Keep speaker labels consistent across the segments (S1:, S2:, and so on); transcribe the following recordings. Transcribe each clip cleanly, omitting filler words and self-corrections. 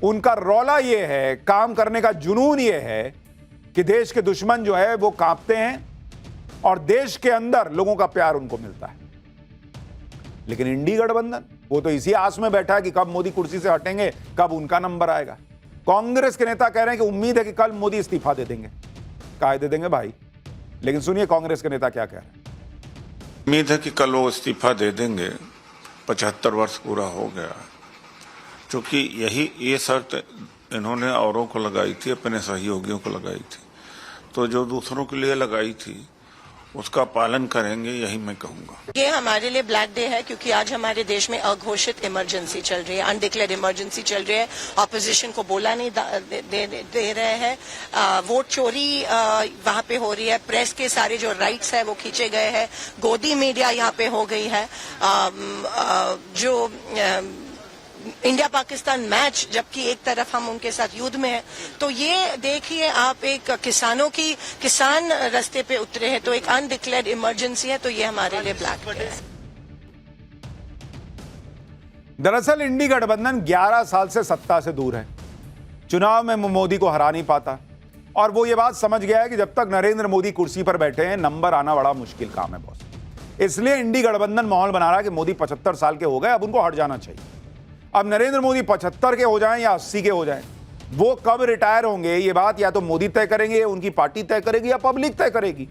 S1: उनका रौला ये है, काम करने का जुनून ये है कि देश के दुश्मन जो है वो कांपते हैं और देश के अंदर लोगों का प्यार उनको मिलता है। लेकिन इंडी गठबंधन वो तो इसी आस में बैठा है कि कब मोदी कुर्सी से हटेंगे, कब उनका नंबर आएगा। कांग्रेस के नेता कह रहे हैं कि उम्मीद है कि कल मोदी इस्तीफा दे देंगे। काहे दे देंगे भाई? लेकिन सुनिए कांग्रेस के नेता क्या कह रहे हैं।
S2: उम्मीद है कि कल वो इस्तीफा दे देंगे। 75 वर्ष पूरा हो गया, क्योंकि ये शर्त इन्होंने औरों को लगाई थी, अपने सहयोगियों को लगाई थी, तो जो दूसरों के लिए लगाई थी उसका पालन करेंगे, यही मैं कहूंगा।
S3: ये हमारे लिए ब्लैक डे है, क्योंकि आज हमारे देश में अघोषित इमरजेंसी चल रही है, अनडिक्लेयर्ड इमरजेंसी चल रही है। ऑपोजिशन को बोला नहीं दे रहे हैं, वोट चोरी वहां पे हो रही है, प्रेस के सारे जो राइट्स है वो खींचे गए हैं, गोदी मीडिया यहाँ पे हो गई है, जो इंडिया पाकिस्तान मैच, जबकि एक तरफ हम उनके साथ युद्ध में हैं। तो ये देखिए आप, एक किसान रास्ते पे उतरे हैं, तो एक अनडिक्लेयर्ड इमरजेंसी है, तो ये हमारे लिए ब्लैक है।
S1: दरअसल इंडी गठबंधन 11 साल से सत्ता से दूर है, चुनाव में मोदी को हरा नहीं पाता और वो ये बात समझ गया है कि जब तक नरेंद्र मोदी कुर्सी पर बैठे हैं नंबर आना बड़ा मुश्किल काम है बॉस। इसलिए इंडी गठबंधन माहौल बना रहा है कि मोदी 75 साल के हो गए, अब उनको हट जाना चाहिए। अब नरेंद्र मोदी 75 के हो जाएं या 80 के हो जाएं, वो कब रिटायर होंगे ये बात या तो मोदी तय करेंगे, उनकी पार्टी तय करेगी या पब्लिक तय करेगी।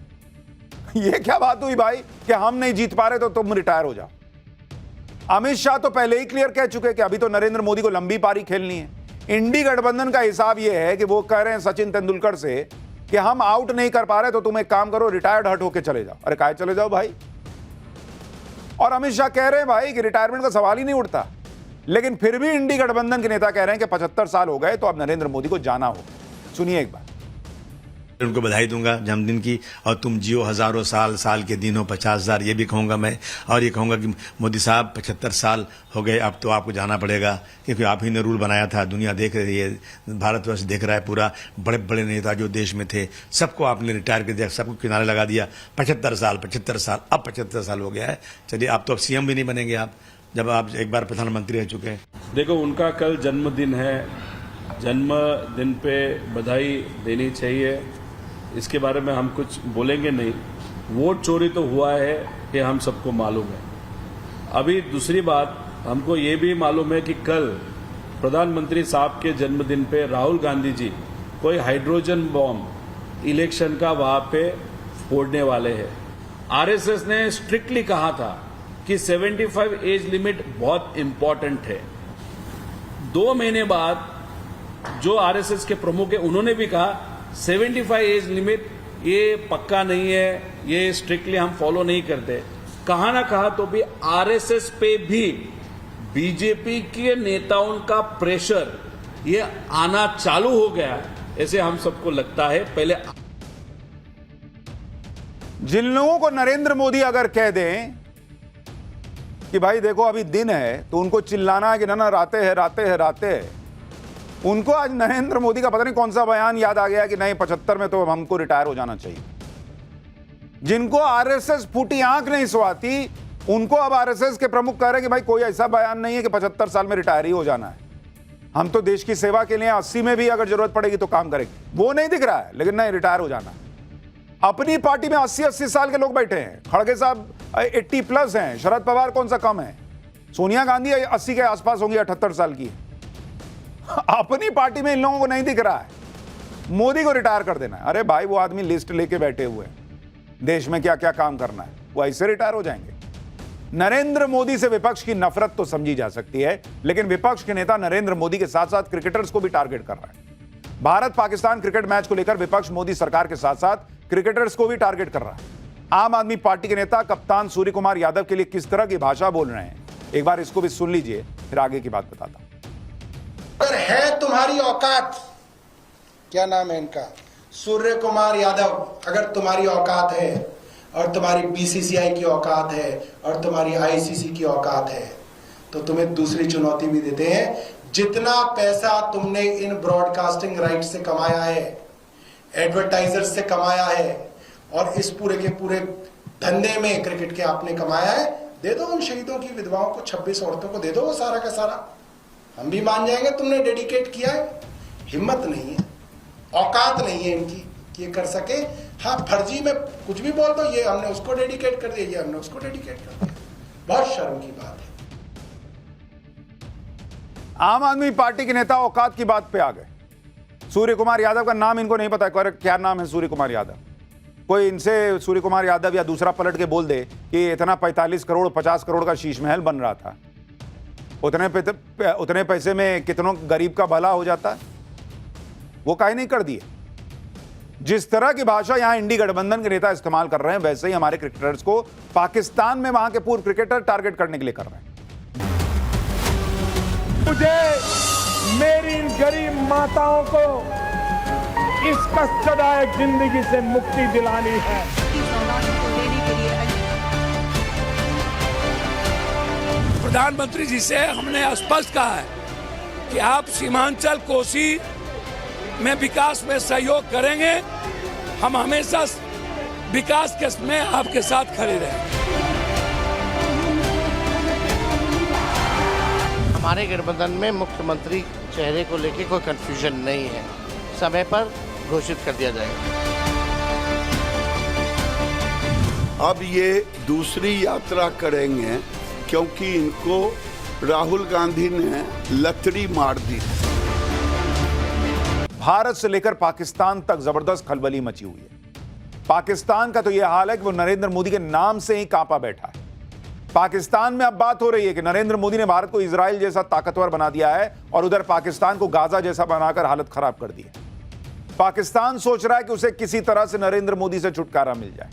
S1: ये क्या बात हुई भाई कि हम नहीं जीत पा रहे तो तुम रिटायर हो जाओ। अमित शाह तो पहले ही क्लियर कह चुके कि अभी तो नरेंद्र मोदी को लंबी पारी खेलनी है। इंडी गठबंधन का हिसाब यह है कि वो कह रहे हैं सचिन तेंदुलकर से कि हम आउट नहीं कर पा रहे तो तुम एक काम करो, रिटायर्ड हट होके चले जाओ। अरे काहे चले जाओ भाई? और अमित शाह कह रहे हैं भाई कि रिटायरमेंट का सवाल ही नहीं उठता, लेकिन फिर भी इंडी गठबंधन के नेता कह रहे हैं कि 75 साल हो गए तो अब नरेंद्र मोदी को जाना होगा। सुनिए एक बार।
S4: उनको बधाई दूंगा जन्मदिन की, और तुम जियो हजारों साल, साल के दिनों 50,000, ये भी कहूंगा मैं। और ये कहूंगा कि मोदी साहब 75 साल हो गए, अब तो आपको जाना पड़ेगा, क्योंकि आप ही ने रूल बनाया था। दुनिया देख रही है, भारतवर्ष देख रहा है पूरा। बड़े बड़े नेता जो देश में थे सबको आपने रिटायर कर दिया, सबको किनारे लगा दिया। 75 साल, अब 75 साल हो गया है। चलिए आप तो अब सीएम भी नहीं बनेंगे आप, जब आप एक बार प्रधानमंत्री रह चुके हैं।
S5: देखो, उनका कल जन्मदिन है, जन्मदिन पे बधाई देनी चाहिए, इसके बारे में हम कुछ बोलेंगे नहीं। वोट चोरी तो हुआ है, ये हम सबको मालूम है। अभी दूसरी बात, हमको ये भी मालूम है कि कल प्रधानमंत्री साहब के जन्मदिन पे राहुल गांधी जी कोई हाइड्रोजन बॉम्ब इलेक्शन का वहां पे फोड़ने वाले हैं। आरएसएस ने स्ट्रिक्टली कहा था कि 75 एज लिमिट बहुत इंपॉर्टेंट है। 2 महीने बाद जो आरएसएस के प्रमुख है उन्होंने भी कहा 75 एज लिमिट ये पक्का नहीं है, ये स्ट्रिक्टली हम फॉलो नहीं करते। कहा ना कहा तो भी आरएसएस पे भी बीजेपी के नेताओं का प्रेशर ये आना चालू हो गया, ऐसे हम सबको लगता है। पहले
S1: जिन लोगों को नरेंद्र मोदी अगर कह दें कि भाई देखो अभी दिन है, तो उनको चिल्लाना है कि ना राते है। उनको आज नरेंद्र मोदी का पता नहीं कौन सा बयान याद आ गया कि नहीं 75 में तो हमको रिटायर हो जाना चाहिए। जिनको आरएसएस फूटी आंख नहीं सुहाती, उनको अब आरएसएस के प्रमुख कह रहे हैं कि भाई कोई ऐसा बयान नहीं है कि 75 साल में रिटायर ही हो जाना है, हम तो देश की सेवा के लिए 80 में भी अगर जरूरत पड़ेगी तो काम करेंगे। वो नहीं दिख रहा है, लेकिन नहीं रिटायर हो जाना। अपनी पार्टी में 80 साल के लोग बैठे हैं। खड़गे साहब 80 प्लस हैं, शरद पवार कौन सा कम है, सोनिया गांधी 80 के आसपास होंगी, 78 साल की। अपनी पार्टी में इन लोगों को नहीं दिख रहा है। मोदी को रिटायर कर देना है। अरे भाई वो आदमी लिस्ट लेके बैठे हुए हैं, देश में क्या क्या काम करना है, वो ऐसे रिटायर हो जाएंगे। नरेंद्र मोदी से विपक्ष की नफरत तो समझी जा सकती है, लेकिन विपक्ष के नेता नरेंद्र मोदी के साथ साथ क्रिकेटर्स को भी टारगेट कर रहा है। भारत पाकिस्तान क्रिकेट मैच को लेकर विपक्ष मोदी सरकार के साथ साथ क्रिकेटर्स को भी टारगेट कर रहा है। आम आदमी पार्टी के नेता कप्तान सूर्य कुमार यादव के लिए किस तरह की भाषा बोल रहे हैं, एक बार इसको भी सुन लीजिए, फिर आगे की बात बताता हूं।
S6: अगर है तुम्हारी औकात, क्या नाम है इनका, सूर्य कुमार यादव, अगर तुम्हारी औकात है और तुम्हारी बीसीसीआई की औकात है और तुम्हारी आईसीसी की औकात है, तो तुम्हें दूसरी चुनौती भी देते हैं। जितना पैसा तुमने इन ब्रॉडकास्टिंग राइट से कमाया है, एडवर्टाइजर से कमाया है, और इस पूरे के पूरे धंधे में क्रिकेट के आपने कमाया है, दे दो उन शहीदों की विधवाओं को, 26 औरतों को दे दो वो सारा का सारा। हम भी मान जाएंगे तुमने डेडिकेट किया है। हिम्मत नहीं है, औकात नहीं है इनकी कि ये कर सके। हाँ, फर्जी में कुछ भी बोल दो, ये हमने उसको डेडिकेट कर दिया, ये हमने उसको डेडिकेट कर दिया। बहुत शर्म की बात है।
S1: आम आदमी पार्टी के नेता औकात की बात पे आ गए। सूर्य कुमार यादव का नाम इनको नहीं पता है, क्या नाम है सूर्य कुमार यादव। कोई इनसे सूर्य कुमार यादव या दूसरा पलट के बोल दे कि इतना 45 करोड़ 50 करोड़ का शीश महल बन रहा था, उतने पैसे में कितनों गरीब का भला हो जाता, वो काहे नहीं कर दिए। जिस तरह की भाषा यहां इंडी गठबंधन के नेता इस्तेमाल कर रहे हैं, वैसे ही हमारे क्रिकेटर्स को पाकिस्तान में वहां के पूर्व क्रिकेटर टारगेट करने के लिए कर रहे हैं।
S7: मुझे मेरी इन गरीब माताओं को इस कष्टदायक जिंदगी से मुक्ति दिलानी है।
S8: प्रधानमंत्री जी से हमने स्पष्ट कहा है कि आप सीमांचल कोसी में विकास में सहयोग करेंगे, हम हमेशा विकास के में आपके साथ खड़े रहेंगे।
S9: हमारे गठबंधन में मुख्यमंत्री चेहरे को लेकर कोई कंफ्यूजन नहीं है, समय पर घोषित कर दिया जाएगा।
S10: अब ये दूसरी यात्रा करेंगे क्योंकि इनको राहुल गांधी ने लतड़ी मार दी।
S1: भारत से लेकर पाकिस्तान तक जबरदस्त खलबली मची हुई है। पाकिस्तान का तो यह हाल है कि वो नरेंद्र मोदी के नाम से ही कांपा बैठा है। पाकिस्तान में अब बात हो रही है कि नरेंद्र मोदी ने भारत को इजराइल जैसा ताकतवर बना दिया है और उधर पाकिस्तान को गाजा जैसा बनाकर हालत खराब कर दी है। पाकिस्तान सोच रहा है कि उसे किसी तरह से नरेंद्र मोदी से छुटकारा मिल जाए।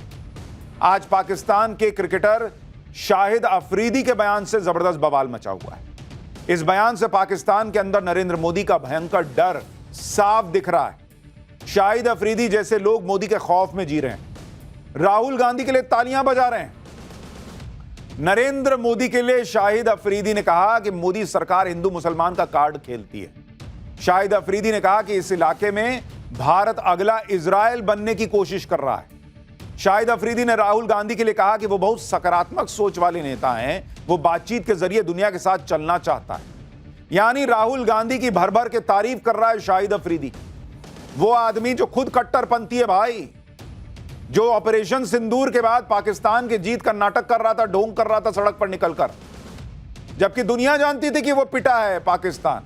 S1: आज पाकिस्तान के क्रिकेटर शाहिद अफरीदी के बयान से जबरदस्त बवाल मचा हुआ है। इस बयान से पाकिस्तान के अंदर नरेंद्र मोदी का भयंकर डर साफ दिख रहा है। शाहिद अफरीदी जैसे लोग मोदी के खौफ में जी रहे हैं, राहुल गांधी के लिए तालियां बजा रहे हैं। नरेंद्र मोदी के लिए शाहिद अफरीदी ने कहा कि मोदी सरकार हिंदू मुसलमान का कार्ड खेलती है। शाहिद अफरीदी ने कहा कि इस इलाके में भारत अगला इजराइल बनने की कोशिश कर रहा है। शाहिद अफरीदी ने राहुल गांधी के लिए कहा कि वो बहुत सकारात्मक सोच वाले नेता हैं, वो बातचीत के जरिए दुनिया के साथ चलना चाहता है। यानी राहुल गांधी की भर भर के तारीफ कर रहा है शाहिद अफरीदी, वो आदमी जो खुद कट्टरपंथी है भाई, जो ऑपरेशन सिंदूर के बाद पाकिस्तान के जीत का नाटक कर रहा था, ढोंग कर रहा था सड़क पर निकलकर, जबकि दुनिया जानती थी कि वो पिटा है पाकिस्तान।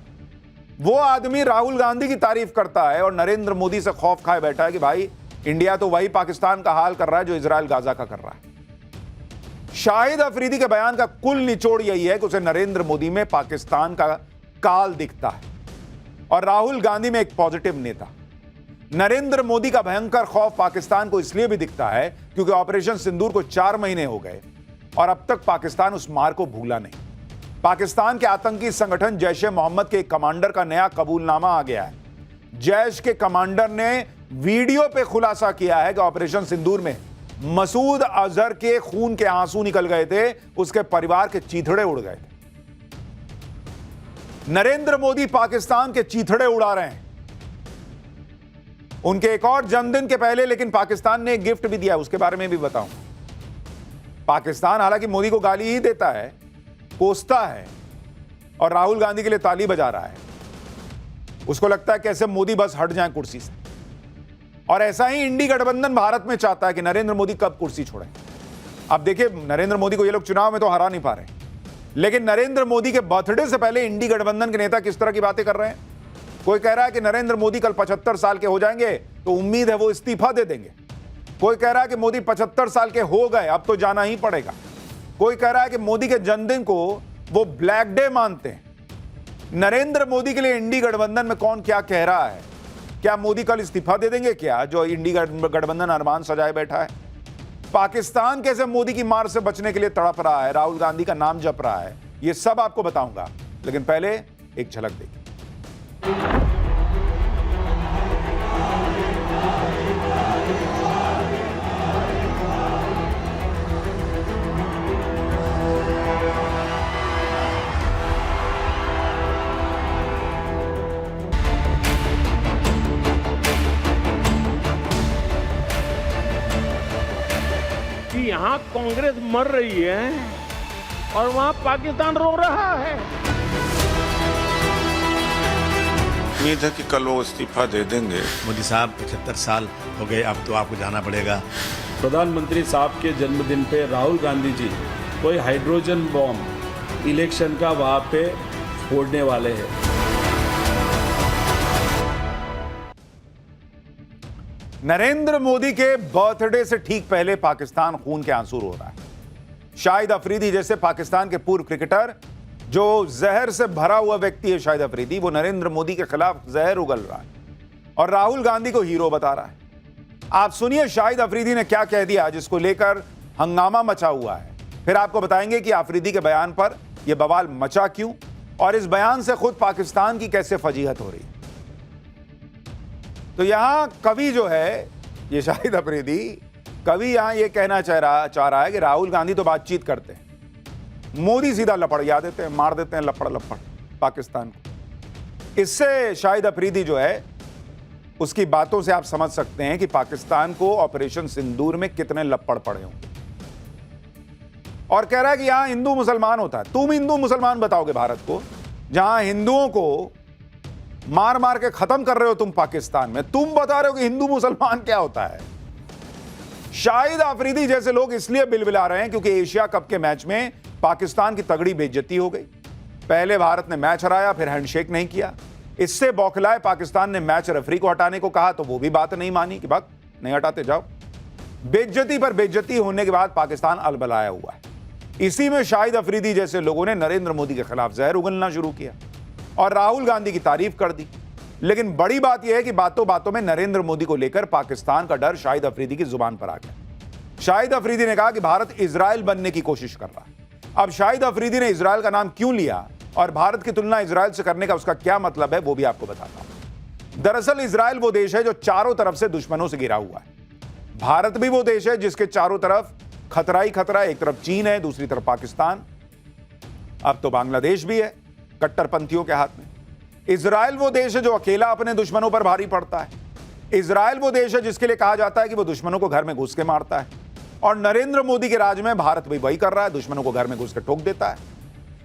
S1: वो आदमी राहुल गांधी की तारीफ करता है और नरेंद्र मोदी से खौफ खाए बैठा है कि भाई इंडिया तो वही पाकिस्तान का हाल कर रहा है जो इजराइल गाजा का कर रहा है। शाहिद अफरीदी के बयान का कुल निचोड़ यही है कि उसे नरेंद्र मोदी में पाकिस्तान का काल दिखता है और राहुल गांधी में एक पॉजिटिव नेता। नरेंद्र मोदी का भयंकर खौफ पाकिस्तान को इसलिए भी दिखता है क्योंकि ऑपरेशन सिंदूर को 4 महीने हो गए और अब तक पाकिस्तान उस मार को भूला नहीं। पाकिस्तान के आतंकी संगठन जैश ए मोहम्मद के एक कमांडर का नया कबूलनामा आ गया है। जैश के कमांडर ने वीडियो पे खुलासा किया है कि ऑपरेशन सिंदूर में मसूद अजहर के खून के आंसू निकल गए थे, उसके परिवार के चीथड़े उड़ गए थे। नरेंद्र मोदी पाकिस्तान के चीथड़े उड़ा रहे हैं। उनके एक और जन्मदिन के पहले लेकिन पाकिस्तान ने एक गिफ्ट भी दिया, उसके बारे में भी बताऊंगा। पाकिस्तान हालांकि मोदी को गाली ही देता है, कोसता है और राहुल गांधी के लिए ताली बजा रहा है। उसको लगता है कैसे मोदी बस हट जाए कुर्सी से। और ऐसा ही इंडी गठबंधन भारत में चाहता है कि नरेंद्र मोदी कब कुर्सी छोड़े। अब देखिए, नरेंद्र मोदी को ये लोग चुनाव में तो हरा नहीं पा रहे, लेकिन नरेंद्र मोदी के बर्थडे से पहले इंडी गठबंधन के नेता किस तरह की बातें कर रहे हैं। कोई कह रहा है कि नरेंद्र मोदी कल 75 साल के हो जाएंगे तो उम्मीद है वो इस्तीफा दे देंगे। कोई कह रहा है कि मोदी 75 साल के हो गए, अब तो जाना ही पड़ेगा। कोई कह रहा है कि मोदी के जन्मदिन को वो ब्लैक डे मानते हैं। नरेंद्र मोदी के लिए इंडी गठबंधन में कौन क्या कह रहा है? क्या मोदी कल इस्तीफा दे देंगे क्या, जो इंडी गठबंधन अरमान सजाए बैठा है? पाकिस्तान कैसे मोदी की मार से बचने के लिए तड़प रहा है, राहुल गांधी का नाम जप रहा है, ये सब आपको बताऊंगा, लेकिन पहले एक झलक देखिए।
S7: कि यहाँ कांग्रेस मर रही है और वहाँ पाकिस्तान रो रहा है।
S2: उम्मीद है कि कल वो इस्तीफा दे देंगे।
S4: मोदी साहब 75 साल हो गए, अब तो आपको जाना पड़ेगा।
S5: प्रधानमंत्री साहब के जन्मदिन पे राहुल गांधी जी कोई हाइड्रोजन बॉम्ब इलेक्शन का वहाँ पे फोड़ने वाले हैं।
S1: नरेंद्र मोदी के बर्थडे से ठीक पहले पाकिस्तान खून के आंसू रो रहा है। शाहिद अफरीदी जैसे पाकिस्तान के पूर्व क्रिकेटर, जो जहर से भरा हुआ व्यक्ति है शाहिद अफरीदी, वो नरेंद्र मोदी के खिलाफ जहर उगल रहा है और राहुल गांधी को हीरो बता रहा है। आप सुनिए शाहिद अफरीदी ने क्या कह दिया, जिसको लेकर हंगामा मचा हुआ है। फिर आपको बताएंगे कि अफरीदी के बयान पर यह बवाल मचा क्यों और इस बयान से खुद पाकिस्तान की कैसे फजीहत हो रही है। तो यहां कवि जो है, ये शाहिद अफरीदी कवि यहां ये कहना चाह रहा है कि राहुल गांधी तो बातचीत करते हैं, मोदी सीधा लपड़िया देते हैं, मार देते हैं लपड़ पाकिस्तान को। इससे शाहिद अफरीदी जो है, उसकी बातों से आप समझ सकते हैं कि पाकिस्तान को ऑपरेशन सिंदूर में कितने लपड़ पड़े होंगे। और कह रहा है कि यहां हिंदू मुसलमान होता है। तुम हिंदू मुसलमान बताओगे भारत को, जहां हिंदुओं को मार मार के खत्म कर रहे हो तुम पाकिस्तान में, तुम बता रहे हो कि हिंदू मुसलमान क्या होता है। शाहिद अफरीदी जैसे लोग इसलिए बिलबिला रहे हैं क्योंकि एशिया कप के मैच में पाकिस्तान की तगड़ी बेइज्जती हो गई। पहले भारत ने मैच हराया, फिर हैंडशेक नहीं किया। इससे बौखलाए पाकिस्तान ने मैच रेफरी को हटाने को कहा तो वो भी बात नहीं मानी कि भाग नहीं हटाते जाओ। बेइज्जती पर बेइज्जती होने के बाद पाकिस्तान अलबलाया हुआ है। इसी में शाहिद अफरीदी जैसे लोगों ने नरेंद्र मोदी के खिलाफ जहर उगलना शुरू किया और राहुल गांधी की तारीफ कर दी। लेकिन बड़ी बात यह है कि बातों बातों में नरेंद्र मोदी को लेकर पाकिस्तान का डर शाहिद अफरीदी की जुबान पर आ गया। शाहिद अफरीदी ने कहा कि भारत इजराइल बनने की कोशिश कर रहा है। अब शाहिद अफरीदी ने इजराइल का नाम क्यों लिया और भारत की तुलना इजराइल से करने का उसका क्या मतलब है, वो भी आपको बताता हूं। दरअसल इजराइल वो देश है जो चारों तरफ से दुश्मनों से घिरा हुआ है। भारत भी वो देश है जिसके चारों तरफ खतरा ही खतरा है। एक तरफ चीन है, दूसरी तरफ पाकिस्तान, अब तो बांग्लादेश भी है कट्टरपंथियों के हाथ में। इजराइल वो देश है जो अकेला अपने दुश्मनों पर भारी पड़ता है। इजराइल वो देश है जिसके लिए कहा जाता है कि वो दुश्मनों को घर में घुस के मारता है। और नरेंद्र मोदी के राज में भारत भी वही कर रहा है, दुश्मनों को घर में घुस के ठोक देता है।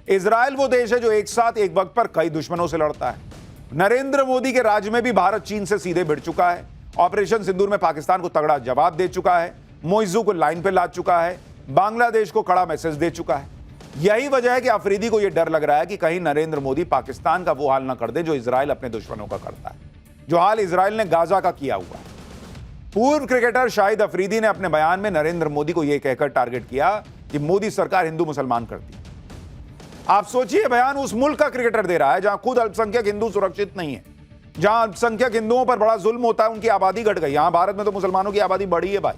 S1: इजराइल वो देश है जो एक साथ एक वक्त पर कई दुश्मनों से लड़ता है। नरेंद्र मोदी के राज में भी भारत चीन से सीधे भिड़ चुका है। ऑपरेशन सिंदूर में पाकिस्तान को तगड़ा जवाब दे चुका है, मोइजू को लाइन पर ला चुका है, बांग्लादेश को कड़ा मैसेज दे चुका है। यही वजह है कि अफरीदी को यह डर लग रहा है कि कहीं नरेंद्र मोदी पाकिस्तान का वो हाल ना कर दे जो इजराइल अपने दुश्मनों का करता है, जो हाल इजराइल ने गाजा का किया हुआ है। पूर्व क्रिकेटर शाहिद अफरीदी ने अपने बयान में नरेंद्र मोदी को यह कहकर टारगेट किया कि मोदी सरकार हिंदू मुसलमान करती है। आप सोचिए, बयान उस मुल्क का क्रिकेटर दे रहा है जहां खुद अल्पसंख्यक हिंदू सुरक्षित नहीं है, जहां अल्पसंख्यक हिंदुओं पर बड़ा जुल्म होता है, उनकी आबादी घट गई। यहां भारत में तो मुसलमानों की आबादी बढ़ी है भाई।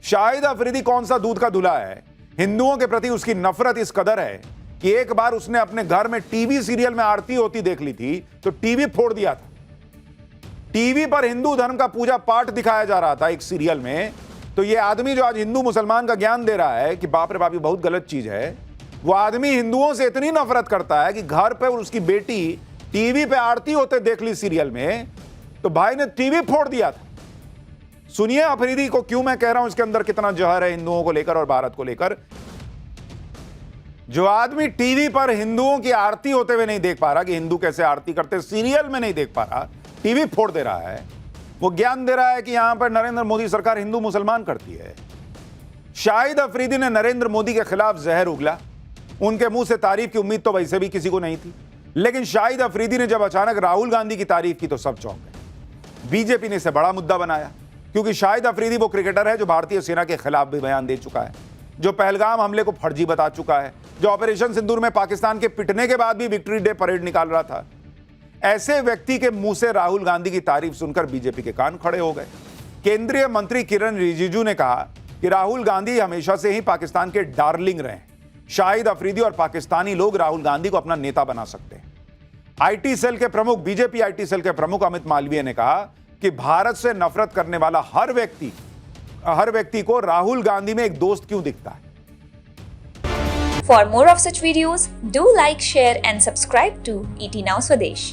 S1: शाहिद अफरीदी कौन सा दूध का धुला है। हिंदुओं के प्रति उसकी नफरत इस कदर है कि एक बार उसने अपने घर में टीवी सीरियल में आरती होती देख ली थी तो टीवी फोड़ दिया था। टीवी पर हिंदू धर्म का पूजा पाठ दिखाया जा रहा था एक सीरियल में, तो यह आदमी जो आज हिंदू मुसलमान का ज्ञान दे रहा है कि बाप रे बाप ये बहुत गलत चीज है, वो आदमी हिंदुओं से इतनी नफरत करता है कि घर पे उसकी बेटी टीवी पे आरती होते देख ली सीरियल में तो भाई ने टीवी फोड़ दिया था। सुनिए अफरीदी को क्यों मैं कह रहा हूं इसके अंदर कितना जहर है हिंदुओं को लेकर और भारत को लेकर। जो आदमी टीवी पर हिंदुओं की आरती होते हुए नहीं देख पा रहा कि हिंदू कैसे आरती करते, सीरियल में नहीं देख पा रहा, टीवी फोड़ दे रहा है, वो ज्ञान दे रहा है कि यहां पर नरेंद्र मोदी सरकार हिंदू मुसलमान करती है। शाहिद अफरीदी ने नरेंद्र मोदी के खिलाफ जहर उगला। उनके मुंह से तारीफ की उम्मीद तो वैसे भी किसी को नहीं थी, लेकिन शाहिद अफरीदी ने जब अचानक राहुल गांधी की तारीफ की तो सब चौंक गए। बीजेपी ने इसे बड़ा मुद्दा बनाया क्योंकि शाहिद अफरीदी वो क्रिकेटर है जो भारतीय सेना के खिलाफ भी बयान दे चुका है, जो पहलगाम हमले को फर्जी बता चुका है, जो ऑपरेशन सिंदूर में पाकिस्तान के पिटने के बाद भी विक्ट्री डे परेड निकाल रहा था। ऐसे व्यक्ति के मुंह से राहुल गांधी की तारीफ सुनकर बीजेपी के कान खड़े हो गए। केंद्रीय मंत्री किरण रिजिजू ने कहा कि राहुल गांधी हमेशा से ही पाकिस्तान के डार्लिंग रहे। शाहिद अफरीदी और पाकिस्तानी लोग राहुल गांधी को अपना नेता बना सकते हैं। आईटी सेल के प्रमुख, बीजेपी आईटी सेल के प्रमुख अमित मालवीय ने कहा कि भारत से नफरत करने वाला हर व्यक्ति को राहुल गांधी में एक दोस्त क्यों दिखता है।
S11: For more of such videos, do like, share and subscribe to ET Now Swadesh.